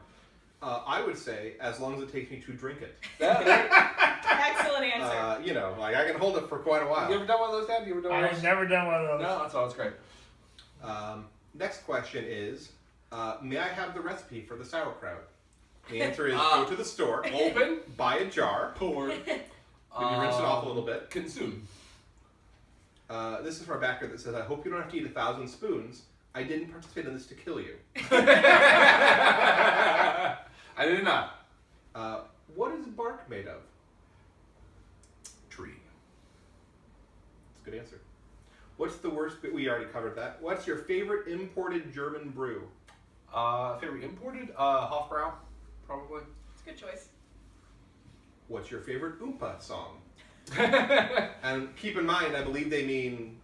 Speaker 3: I would say as long as it takes me to drink it.
Speaker 2: Excellent answer.
Speaker 3: Like I can hold it for quite a while.
Speaker 1: You ever done one of those, Dad? You ever done one of
Speaker 4: I've
Speaker 1: those?
Speaker 4: never done one of those.
Speaker 1: No, that's all. It's great.
Speaker 3: Next question is, may I have the recipe for the sauerkraut? The answer is go to the store,
Speaker 1: Open,
Speaker 3: buy a jar,
Speaker 1: pour,
Speaker 3: maybe rinse it off a little bit.
Speaker 1: consume.
Speaker 3: This is from a backer that says, I hope you don't have to eat 1,000 spoons. I didn't participate in this to kill you.
Speaker 1: I did not.
Speaker 3: What is bark made of?
Speaker 1: Tree.
Speaker 3: That's a good answer. What's the worst, we already covered that. What's your favorite imported German brew?
Speaker 1: Favorite imported? Hofbrau, probably.
Speaker 2: It's a good choice.
Speaker 3: What's your favorite Oompa song? And keep in mind, I believe they mean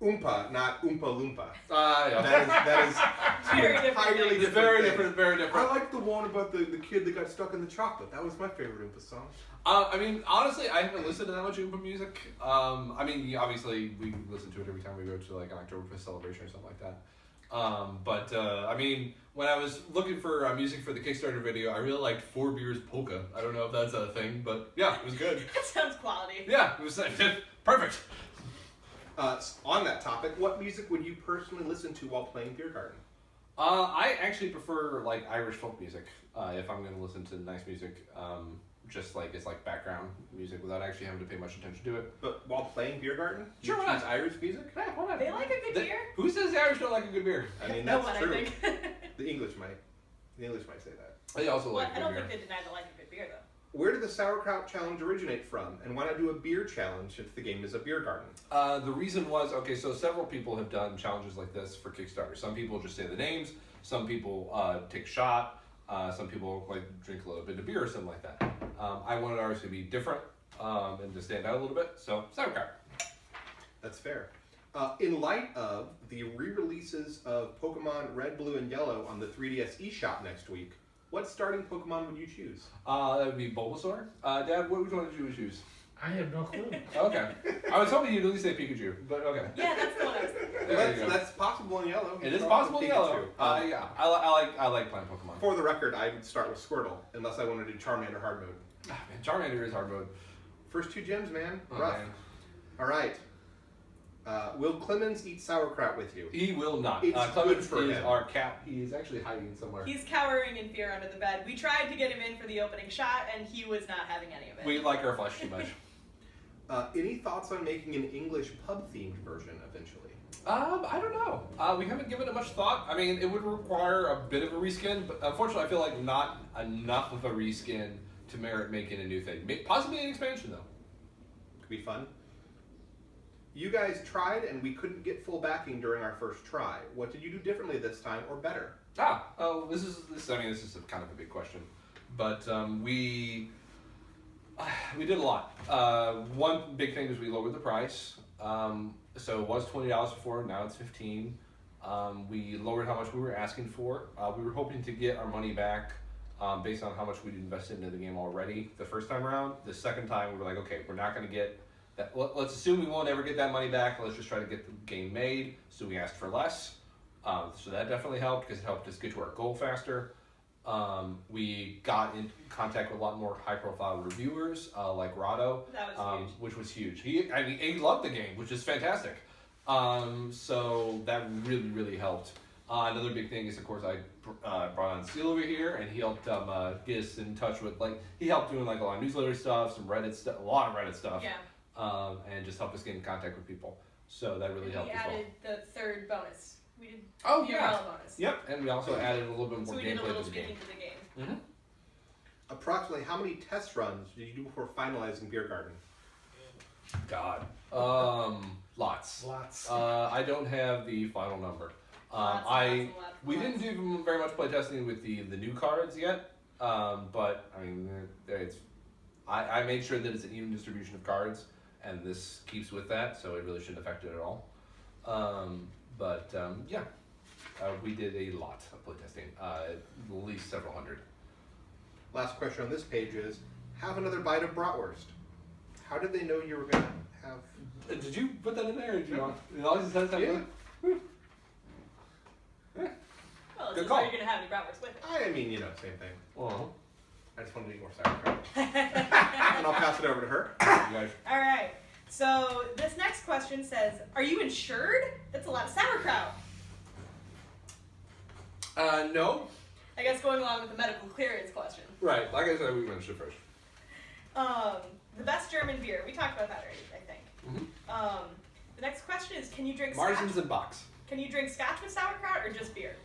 Speaker 3: Oompa, not Oompa Loompa.
Speaker 1: Yeah.
Speaker 3: That is
Speaker 2: Very different
Speaker 3: entirely
Speaker 2: things.
Speaker 1: Very
Speaker 3: thing.
Speaker 1: different, very
Speaker 3: I
Speaker 1: different.
Speaker 3: like the one about the kid that got stuck in the chocolate. That was my favorite Oompa song.
Speaker 1: I mean, honestly, I haven't listened to that much Oompa music. I mean, obviously, we listen to it every time we go to like an Oktoberfest celebration or something like that. I mean, when I was looking for music for the Kickstarter video, I really liked 4 Beers Polka. I don't know if that's a thing, but yeah, it was good.
Speaker 2: That sounds quality.
Speaker 1: Yeah, it was perfect.
Speaker 3: On that topic, what music would you personally listen to while playing Biergarten?
Speaker 1: I actually prefer like Irish folk music if I'm going to listen to nice music. Just like it's like background music without actually having to pay much attention to it.
Speaker 3: But while playing Biergarten,
Speaker 1: Sure,
Speaker 3: you
Speaker 1: why
Speaker 3: choose
Speaker 1: not?
Speaker 3: Irish music?
Speaker 1: Yeah, why not?
Speaker 2: They like a good beer.
Speaker 1: Who says the Irish don't like a good beer?
Speaker 3: I mean,
Speaker 2: No
Speaker 3: that's
Speaker 2: one,
Speaker 3: true.
Speaker 2: I think.
Speaker 3: The English might say that.
Speaker 1: They also
Speaker 2: Well,
Speaker 1: like
Speaker 2: I
Speaker 1: good
Speaker 2: don't
Speaker 1: beer.
Speaker 2: think they deny they like a good beer, though.
Speaker 3: Where did the Sauerkraut challenge originate from? And why not do a beer challenge since the game is a beer garden?
Speaker 1: The reason was, okay, so several people have done challenges like this for Kickstarter. Some people just say the names, some people take a shot, some people like drink a little bit of beer or something like that. I wanted ours to be different and to stand out a little bit, so Sauerkraut.
Speaker 3: That's fair. In light of the re-releases of Pokemon Red, Blue, and Yellow on the 3DS eShop next week, what starting Pokemon would you choose?
Speaker 1: That would be Bulbasaur. Dad, which one did you choose?
Speaker 4: I have no clue.
Speaker 1: Okay. I was hoping you'd at least say Pikachu, but okay.
Speaker 2: Yeah, that's the one I was thinking.
Speaker 1: There you go.
Speaker 3: That's possible in Yellow.
Speaker 1: It is
Speaker 3: Probably
Speaker 1: possible in yellow.
Speaker 3: Pikachu.
Speaker 1: Yeah, I like playing Pokemon.
Speaker 3: For the record, I would start with Squirtle, unless I wanted to do Charmander hard mode.
Speaker 1: Man, Charmander is hard mode.
Speaker 3: First 2 gems, man.
Speaker 1: Oh,
Speaker 3: Rough.
Speaker 1: man.
Speaker 3: All right. Will Clemens eat sauerkraut with you?
Speaker 1: He will not.
Speaker 3: It's
Speaker 1: Clemens
Speaker 3: good for
Speaker 1: is
Speaker 3: him.
Speaker 1: our cat. He is actually hiding somewhere.
Speaker 2: He's cowering in fear under the bed. We tried to get him in for the opening shot, and he was not having any of it.
Speaker 1: We like our flesh too much.
Speaker 3: Any thoughts on making an English pub-themed version eventually?
Speaker 1: I don't know. We haven't given it much thought. I mean, it would require a bit of a reskin, but unfortunately, I feel like not enough of a reskin to merit making a new thing. Possibly an expansion, though.
Speaker 3: Could be fun. You guys tried and we couldn't get full backing during our first try. What did you do differently this time or better?
Speaker 1: This is kind of a big question, but we did a lot. One big thing is we lowered the price. So it was $20 before, now it's $15. We lowered how much we were asking for. We were hoping to get our money back based on how much we'd invested into the game already the first time around. The second time we were like, okay, we're not going to get that. Let's assume we won't ever get that money back. Let's just try to get the game made. So we asked for less. So that definitely helped because it helped us get to our goal faster. We got in contact with a lot more high-profile reviewers, like Rado,
Speaker 2: That was huge.
Speaker 1: which was huge. He loved the game, which is fantastic. So that really, really helped. Another big thing is, of course, I brought on Seal over here, and he helped get us in touch with, he helped doing a lot of newsletter stuff, some Reddit stuff, a lot of Reddit stuff,
Speaker 2: Yeah.
Speaker 1: and just helped us get in contact with people. So that really
Speaker 2: And
Speaker 1: helped
Speaker 2: we
Speaker 1: as well.
Speaker 2: added the third bonus. We did
Speaker 1: Oh,
Speaker 2: the
Speaker 1: yeah.
Speaker 2: umbrella bonus.
Speaker 1: Yep, and we also added a little bit
Speaker 2: So
Speaker 1: more
Speaker 2: we did a
Speaker 1: gameplay
Speaker 2: little
Speaker 1: to the game.
Speaker 2: tweaking to the game.
Speaker 1: Mm-hmm.
Speaker 3: Approximately how many test runs did you do before finalizing Biergarten?
Speaker 1: God. Lots.
Speaker 4: Lots.
Speaker 1: I don't have the final number.
Speaker 2: Lots and lots.
Speaker 1: We didn't do very much playtesting with the new cards yet, but I mean, I made sure that it's an even distribution of cards, and this keeps with that, so it really shouldn't affect it at all. Yeah, we did a lot of playtesting, at least several hundred.
Speaker 3: Last question on this page is, have another bite of bratwurst. How did they know you were going to have...
Speaker 1: Did you put that in there? Or did you want? It always says that.
Speaker 3: Yeah.
Speaker 2: Well,
Speaker 1: Good
Speaker 2: this is
Speaker 1: call.
Speaker 2: how you're going to have the bratwurst with it.
Speaker 3: I mean, same thing.
Speaker 1: Oh,
Speaker 3: I just wanted to eat more sauerkraut. And I'll pass it over to her.
Speaker 1: you guys.
Speaker 2: All right. So this next question says, "Are you insured?" That's a lot of sauerkraut.
Speaker 1: No.
Speaker 2: I guess going along with the medical clearance question.
Speaker 1: Right. Like I said, we mentioned it first.
Speaker 2: The best German beer. We talked about that already, I think.
Speaker 1: Mm-hmm.
Speaker 2: The next question is, can you drink scotch?
Speaker 1: Marzens and Box.
Speaker 2: Can you drink scotch with sauerkraut or just beer?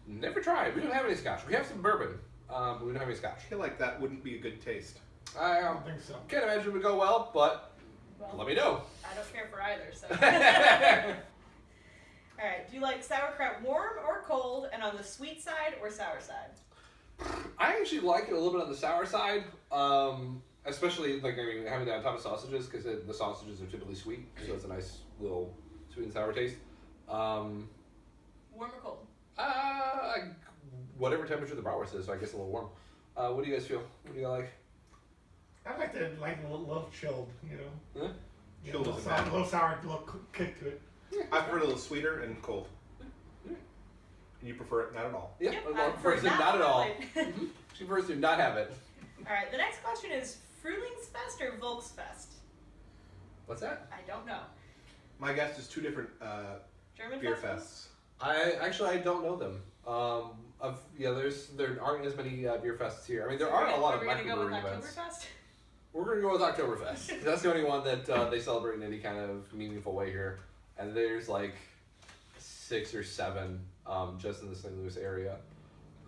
Speaker 1: Never tried. We don't have any scotch. We have some bourbon, but we don't have any scotch.
Speaker 3: I feel like that wouldn't be a good taste.
Speaker 1: I
Speaker 4: I don't think so.
Speaker 1: can't imagine it would go well, but
Speaker 2: Well,
Speaker 1: let me know.
Speaker 2: I don't care for either, so. All right. Do you like sauerkraut warm or cold, and on the sweet side or sour side?
Speaker 1: I actually like it a little bit on the sour side, especially having that on top of sausages because the sausages are typically sweet, so it's a nice little sweet and sour taste.
Speaker 2: Warm or cold?
Speaker 1: Whatever temperature the bratwurst is, so I guess a little warm. What do you guys feel? What do you like?
Speaker 4: I like it a little chilled,
Speaker 1: Huh?
Speaker 4: Yeah,
Speaker 3: Chilled
Speaker 4: a little
Speaker 3: doesn't matter.
Speaker 4: little sour, a little kick to it.
Speaker 3: I prefer it a little sweeter and cold. And you prefer it not at all.
Speaker 1: Yeah,
Speaker 2: Yep,
Speaker 1: well,
Speaker 2: I prefer
Speaker 1: first not at all.
Speaker 2: like-
Speaker 1: She prefers to not have it.
Speaker 2: All right. The next question is Frühlingsfest or Volksfest?
Speaker 1: What's that?
Speaker 2: I don't know.
Speaker 3: My guess is two different
Speaker 2: German
Speaker 3: beer
Speaker 2: festivals?
Speaker 3: fests.
Speaker 1: I don't know them. There aren't as many beer fests here. I mean, there are a lot of
Speaker 2: Are we gonna go with
Speaker 1: microbrewery events.
Speaker 2: Oktoberfest?
Speaker 1: We're gonna go with Oktoberfest. That's the only one that they celebrate in any kind of meaningful way here. And there's like 6 or 7 just in the St. Louis area.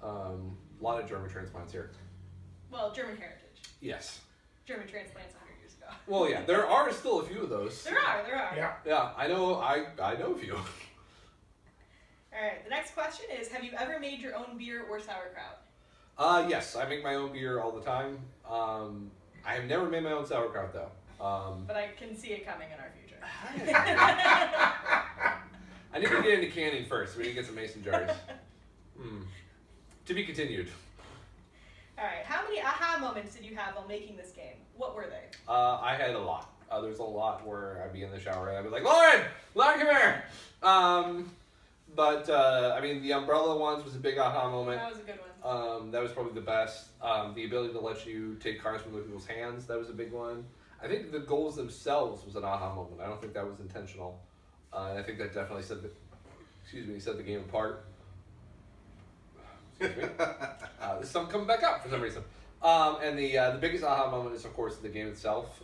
Speaker 1: A lot of German transplants here.
Speaker 2: Well, German heritage.
Speaker 1: Yes.
Speaker 2: German transplants 100 years ago.
Speaker 1: Well, yeah, there are still a few of those.
Speaker 2: There are.
Speaker 4: Yeah.
Speaker 1: Yeah, I know a few.
Speaker 2: All right. The next question is, have you ever made your own beer or sauerkraut?
Speaker 1: Yes, I make my own beer all the time. I have never made my own sauerkraut though.
Speaker 2: But I can see it coming in our future.
Speaker 1: I need to get into canning first. We need to get some mason jars. To be continued.
Speaker 2: All right. How many aha moments did you have while making this game? What were they?
Speaker 1: I had a lot. There's a lot where I'd be in the shower and I'd be like, Lauren, come here. I mean, the umbrella ones was a big aha moment.
Speaker 2: That was a good one.
Speaker 1: That was probably the best. The ability to let you take cards from other people's hands, that was a big one. I think the goals themselves was an aha moment. I don't think that was intentional. And I think that definitely set the game apart. Excuse me. There's some coming back up for some reason. And the biggest aha moment is, of course, the game itself.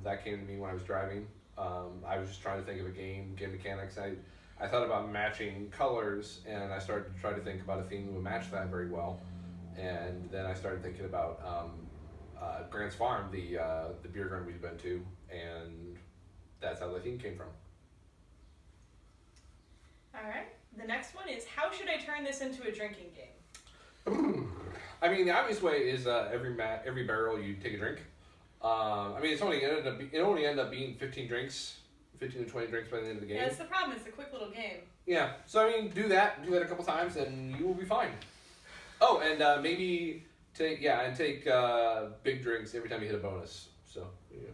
Speaker 1: That came to me when I was driving. I was just trying to think of game mechanics. I thought about matching colors, and I started to try to think about a theme that would match that very well. And then I started thinking about Grant's Farm, the beer garden we've been to, and that's how the theme came from.
Speaker 2: All right. The next one is, how should I turn this into a drinking game?
Speaker 1: I mean, the obvious way is every barrel you take a drink. I mean, it only ended up being 15 to 20 drinks by the end of the game.
Speaker 2: Yeah, that's the problem. It's a quick little game.
Speaker 1: Yeah, so I mean, do that a couple times, and you will be fine. Oh, and maybe take big drinks every time you hit a bonus. So yeah.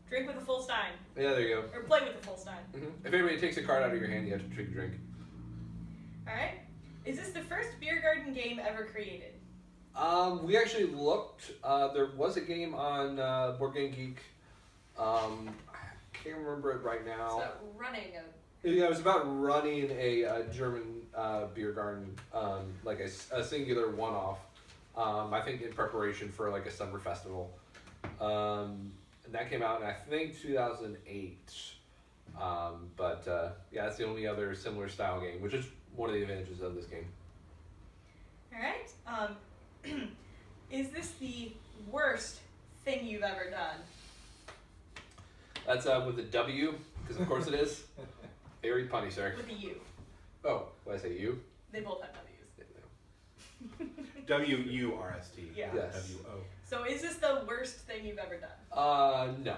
Speaker 2: Drink with a full stein.
Speaker 1: Yeah, there you go.
Speaker 2: Or play with a full stein.
Speaker 1: Mm-hmm. If anybody takes a card out of your hand, you have to take a drink.
Speaker 2: All right. Is this the first beer garden game ever created?
Speaker 1: We actually looked. There was a game on Board Game Geek. I can't remember it right now.
Speaker 2: So running a...
Speaker 1: Yeah, it was about running a German beer garden, like a singular one-off. I think in preparation for like a summer festival. And that came out in, I think, 2008. Yeah, that's the only other similar style game, which is one of the advantages of this game.
Speaker 2: All right. Is this the worst thing you've ever done?
Speaker 1: That's with a W, because of course it is. Very punny, sir.
Speaker 2: With a U.
Speaker 1: Oh, what did I say, U?
Speaker 2: They both have W's.
Speaker 3: W-U-R-S-T.
Speaker 2: Yeah.
Speaker 1: Yes.
Speaker 3: W-O.
Speaker 2: So is this the worst thing you've ever done?
Speaker 1: No.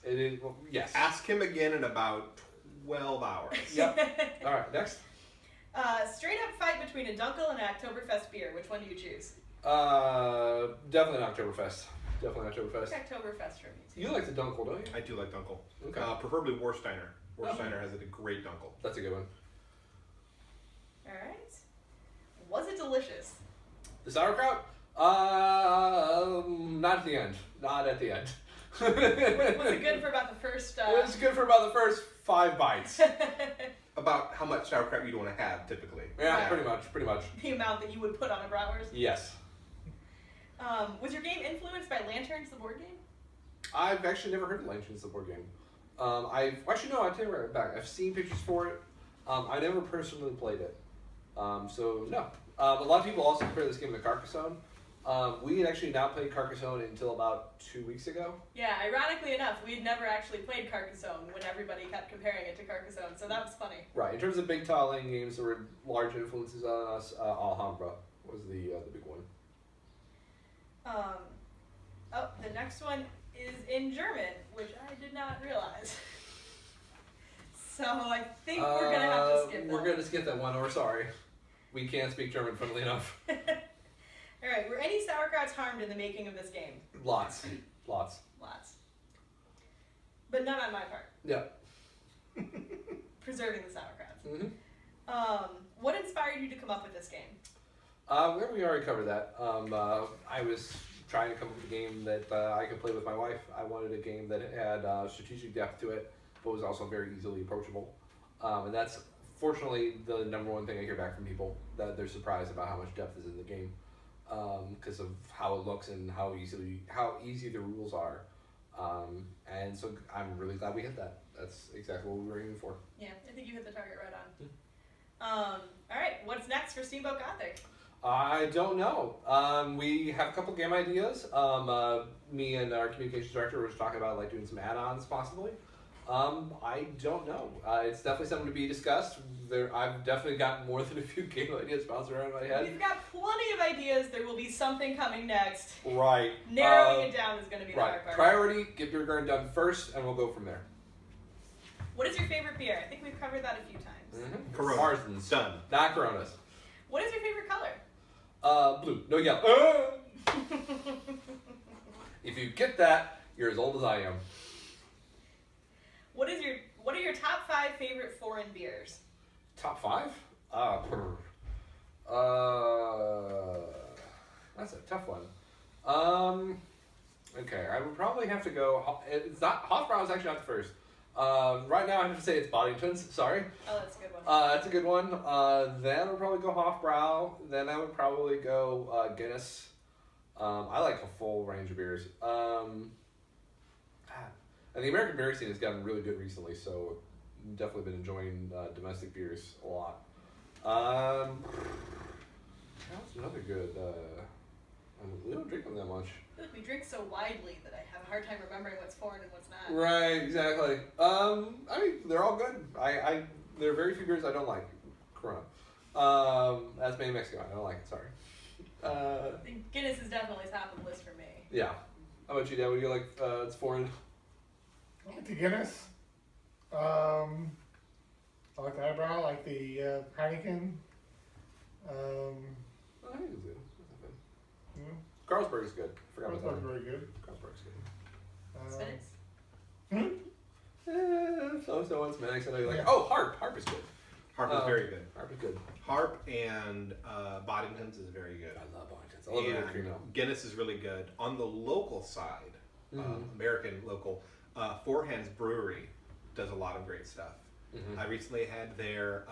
Speaker 1: It is, well, yes.
Speaker 3: Ask him again in about 12 hours.
Speaker 1: Yep. All right, next.
Speaker 2: Straight up fight between a Dunkel and an Oktoberfest beer. Which one do you choose?
Speaker 1: Definitely an Oktoberfest. Definitely an Oktoberfest.
Speaker 2: Oktoberfest for me too.
Speaker 1: You like the Dunkel, don't you?
Speaker 3: I do like Dunkel.
Speaker 1: Okay.
Speaker 3: Preferably Warsteiner. Warsteiner has a great Dunkel.
Speaker 1: That's a good one.
Speaker 2: All right. Was it delicious?
Speaker 1: The sauerkraut? Not at the end. Not at the end.
Speaker 2: Was it good for about the first...
Speaker 1: It was good for about the first 5 bites.
Speaker 3: About how much sauerkraut you'd want to have, typically.
Speaker 1: Yeah, pretty much.
Speaker 2: The amount that you would put on a bratwurst?
Speaker 1: Yes.
Speaker 2: Was your game influenced by Lanterns, the board game?
Speaker 1: I've actually never heard of Lanterns, the board game. I'll tell you right back. I've seen pictures for it. I never personally played it. So, no. A lot of people also compare this game to Carcassonne. We had actually not played Carcassonne until about 2 weeks ago.
Speaker 2: Yeah, ironically enough, we had never actually played Carcassonne when everybody kept comparing it to Carcassonne, so that was funny.
Speaker 1: Right. In terms of big tile-laying games, there were large influences on us. Alhambra was the big one.
Speaker 2: The next one is in German, which I did not realize. So I think we're going to have to skip that.
Speaker 1: We're going to skip that one, we're sorry. We can't speak German, funnily enough.
Speaker 2: Alright, were any sauerkrauts harmed in the making of this game?
Speaker 1: Lots.
Speaker 2: Lots. But none on my part.
Speaker 1: Yep.
Speaker 2: Preserving the sauerkrauts.
Speaker 1: Mm-hmm.
Speaker 2: What inspired you to come up with this game?
Speaker 1: We already covered that. I was trying to come up with a game that I could play with my wife. I wanted a game that had strategic depth to it, but was also very easily approachable. And that's fortunately the number one thing I hear back from people, that they're surprised about how much depth is in the game, because of how it looks and how easy the rules are. And so I'm really glad we hit that. That's exactly what we were aiming for.
Speaker 2: Yeah, I think you hit the target right on. Alright, what's next for Steamboat Gothic?
Speaker 1: I don't know. We have a couple game ideas. Me and our communications director were talking about like doing some add-ons possibly. I don't know. It's definitely something to be discussed. I've definitely got more than a few game ideas bouncing around in my head.
Speaker 2: We've got plenty of ideas. There will be something coming next.
Speaker 1: Right.
Speaker 2: Narrowing it down is going to be the hard part.
Speaker 1: Priority, get Beer Garden done first, and we'll go from there.
Speaker 2: What is your favorite beer? I think we've covered that a few times.
Speaker 1: Mm-hmm.
Speaker 3: Corona.
Speaker 1: Marsden's.
Speaker 3: Done.
Speaker 1: Not Coronas.
Speaker 2: What is your favorite color?
Speaker 1: Blue. No yellow. If you get that, you're as old as I am.
Speaker 2: What are your top 5 favorite foreign beers?
Speaker 1: Top 5? That's a tough one. Okay, I would probably have to go. It's not Hofbrau is actually not the first. Right now I have to say it's Boddington's. Sorry.
Speaker 2: Oh, that's a good one.
Speaker 1: That's a good one. Then I would probably go Hofbrau. Then I would probably go Guinness. I like a full range of beers. And the American beer scene has gotten really good recently, so I've definitely been enjoying domestic beers a lot. That's another good. We don't drink them that much.
Speaker 2: I feel like we drink so widely that I have a hard time remembering what's foreign and what's not.
Speaker 1: Right, exactly. I mean, they're all good. There are very few beers I don't like. Corona. That's mainly Mexico. I don't like it. Sorry.
Speaker 2: I think Guinness is definitely top of the list for me.
Speaker 1: Yeah. How about you, Dan? What do you like? It's foreign.
Speaker 4: I like the Guinness. I like the Eyebrow. I like the Heineken.
Speaker 1: I think it's good.
Speaker 4: Yeah,
Speaker 1: Carlsberg's good. Forgot about
Speaker 4: Carlsberg's
Speaker 1: that.
Speaker 4: very good.
Speaker 1: Carlsberg's good.
Speaker 2: Spinach?
Speaker 1: So it's Max. I know you're like,
Speaker 4: Yeah.
Speaker 1: oh, Harp. Harp is good.
Speaker 3: Harp is very good.
Speaker 1: Harp is good.
Speaker 3: Harp and Boddington's is very good.
Speaker 1: I love Boddington's. I love the cream ale.
Speaker 3: Guinness is really good. On the local side, American local, Four Hands Brewery does a lot of great stuff.
Speaker 1: Mm-hmm.
Speaker 3: I recently had their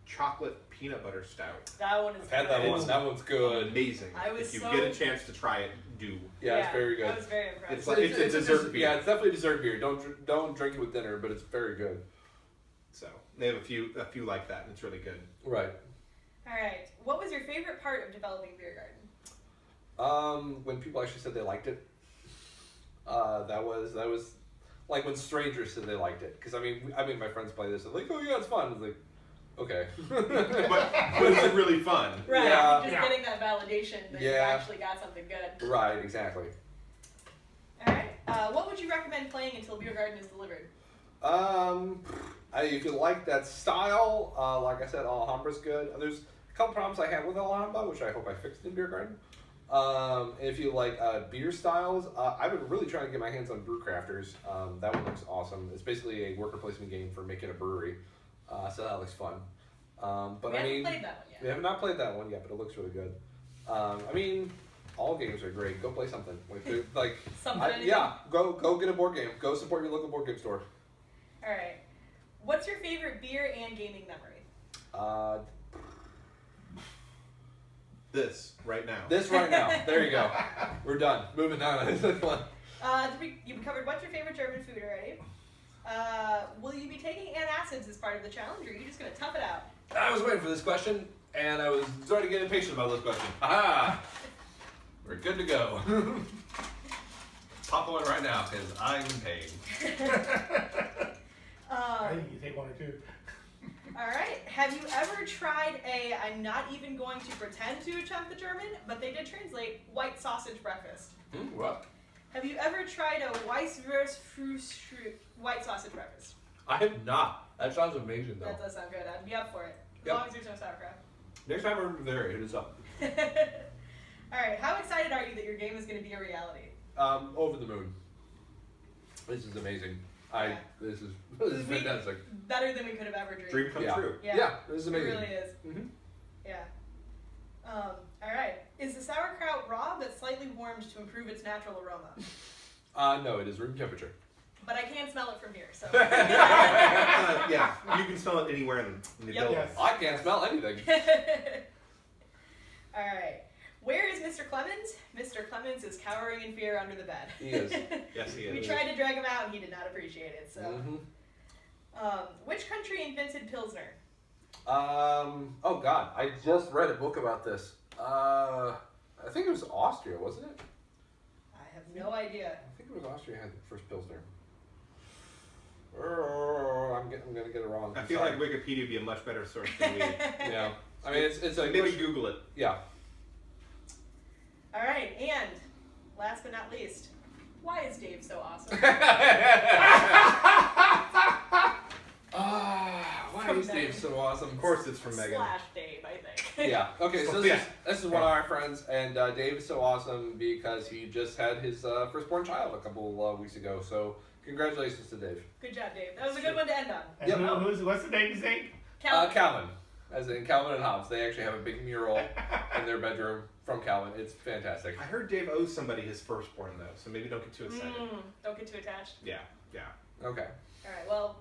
Speaker 3: chocolate peanut butter stout.
Speaker 2: That one is
Speaker 1: I've had that
Speaker 2: good.
Speaker 1: one. That one's good.
Speaker 3: Amazing.
Speaker 2: I was
Speaker 3: if you
Speaker 2: so-
Speaker 3: get a chance to try it, do.
Speaker 1: Yeah, it's very good.
Speaker 2: I was very impressed.
Speaker 3: It's like it's a dessert beer.
Speaker 1: Yeah, it's definitely a dessert beer. Don't drink it with dinner, but it's very good.
Speaker 3: So they have a few like that, and it's really good.
Speaker 1: Right.
Speaker 2: All right. What was your favorite part of developing Biergarten?
Speaker 1: When people actually said they liked it, that was like when strangers said they liked it. Because I mean my friends play this and like, oh yeah, it's fun. It's like, okay.
Speaker 3: but is it really fun?
Speaker 2: Right.
Speaker 1: Yeah.
Speaker 2: Just
Speaker 4: Yeah.
Speaker 2: getting that validation that you
Speaker 1: Yeah.
Speaker 2: actually got something good.
Speaker 1: Right. Exactly.
Speaker 2: All right. What would you recommend playing until Biergarten is delivered?
Speaker 1: If you like that style, like I said, Alhambra's good. There's a couple problems I have with Alhambra, which I hope I fixed in Biergarten. If you like beer styles, I've been really trying to get my hands on Brew Crafters. That one looks awesome. It's basically a worker placement game for making a brewery, so that looks fun. But
Speaker 2: We
Speaker 1: I
Speaker 2: haven't
Speaker 1: mean,
Speaker 2: played that one yet.
Speaker 1: we have not played that one yet, but it looks really good. I mean, all games are great. Go play something. Like
Speaker 2: Something. Anything?
Speaker 1: yeah, go get a board game. Go support your local board game store.
Speaker 2: All right. What's your favorite beer and gaming memory?
Speaker 3: This right now.
Speaker 1: This right now. There you go. We're done. Moving on.
Speaker 2: You covered what's your favorite German food already. Will you be taking antacids as part of the challenge, or are you just going to tough it out?
Speaker 1: I was waiting for this question, and I was starting to get impatient about this question. Aha! We're good to go. Pop one right now, because I'm in pain.
Speaker 4: I think you take one or two.
Speaker 2: All right. Have you ever tried I'm not even going to pretend to attempt the German, but they did translate white sausage breakfast.
Speaker 1: What?
Speaker 2: Have you ever tried a Weisswurstfrühstück white sausage breakfast?
Speaker 1: I have not. That sounds amazing, though.
Speaker 2: That does sound good. I'd be up for it. As
Speaker 1: Yep.
Speaker 2: long as there's no sauerkraut.
Speaker 1: Next time we're there, hit us up.
Speaker 2: All right. How excited are you that your game is going to be a reality?
Speaker 1: Over the moon. This is amazing.
Speaker 2: Yeah.
Speaker 1: This is fantastic.
Speaker 2: Better than we could have ever dreamed.
Speaker 3: Dream come
Speaker 1: Yeah.
Speaker 3: true.
Speaker 2: Yeah.
Speaker 1: This is
Speaker 2: It
Speaker 1: amazing.
Speaker 2: really is.
Speaker 1: Mm-hmm.
Speaker 2: Yeah. All right. Is the sauerkraut raw but slightly warmed to improve its natural aroma?
Speaker 1: No, it is room temperature.
Speaker 2: But I can smell it from here, so.
Speaker 3: Yeah, you can smell it anywhere in the
Speaker 2: Yep.
Speaker 3: building.
Speaker 4: Yes.
Speaker 1: I can't smell anything.
Speaker 2: All right. Where is Mr. Clemens? Mr. Clemens is cowering in fear under the bed.
Speaker 1: He is.
Speaker 3: Yes, he
Speaker 2: We
Speaker 3: is.
Speaker 2: tried to drag him out and he did not appreciate it. So,
Speaker 1: Mm-hmm.
Speaker 2: Which country invented Pilsner?
Speaker 1: Oh God, I just read a book about this. I think it was Austria, wasn't it?
Speaker 2: I have no idea.
Speaker 1: I think it was Austria had the first Pilsner. I'm gonna get it wrong.
Speaker 3: I feel like Wikipedia would be a much better source than we.
Speaker 1: Yeah. I mean, it's a
Speaker 3: Maybe Google it.
Speaker 1: Yeah.
Speaker 2: All right, and last but not least, why is Dave so awesome?
Speaker 1: Why
Speaker 2: From
Speaker 1: is Dave
Speaker 2: Megan.
Speaker 3: So awesome. Of course, it's from Megan.
Speaker 2: Slash Dave, I think.
Speaker 1: Yeah. Okay. So
Speaker 3: Yeah.
Speaker 1: this is one of our friends, and Dave is so awesome because he just had his firstborn child a couple weeks ago. So congratulations to Dave.
Speaker 2: Good job, Dave. That was a good one to end on.
Speaker 4: And
Speaker 1: Yep.
Speaker 4: what's the name you say?
Speaker 2: Calvin.
Speaker 1: Calvin, as in Calvin and Hobbes. They actually have a big mural in their bedroom from Calvin. It's fantastic.
Speaker 3: I heard Dave owes somebody his firstborn though, so maybe don't get too excited.
Speaker 2: Don't get too attached.
Speaker 3: Yeah, yeah.
Speaker 1: Okay.
Speaker 2: All right. Well,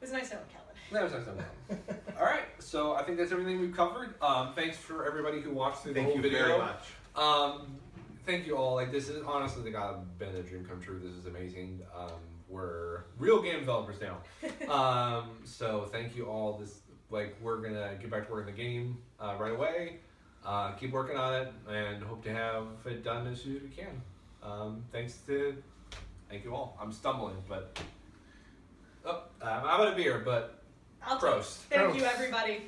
Speaker 2: it was nice knowing Kellen.
Speaker 1: That was nice. All right. So I think that's everything we've covered. Thanks for everybody who watched through the
Speaker 3: Thank
Speaker 1: whole
Speaker 3: you
Speaker 1: video.
Speaker 3: very much.
Speaker 1: Thank you all. Like, this is honestly been a dream come true. This is amazing. We're real game developers now. So thank you all. We're gonna get back to work in the game right away. Keep working on it and hope to have it done as soon as we can. Thank you all. I'm stumbling, but I'm out of beer, but
Speaker 2: I'll
Speaker 1: Prost.
Speaker 2: Thank you, everybody.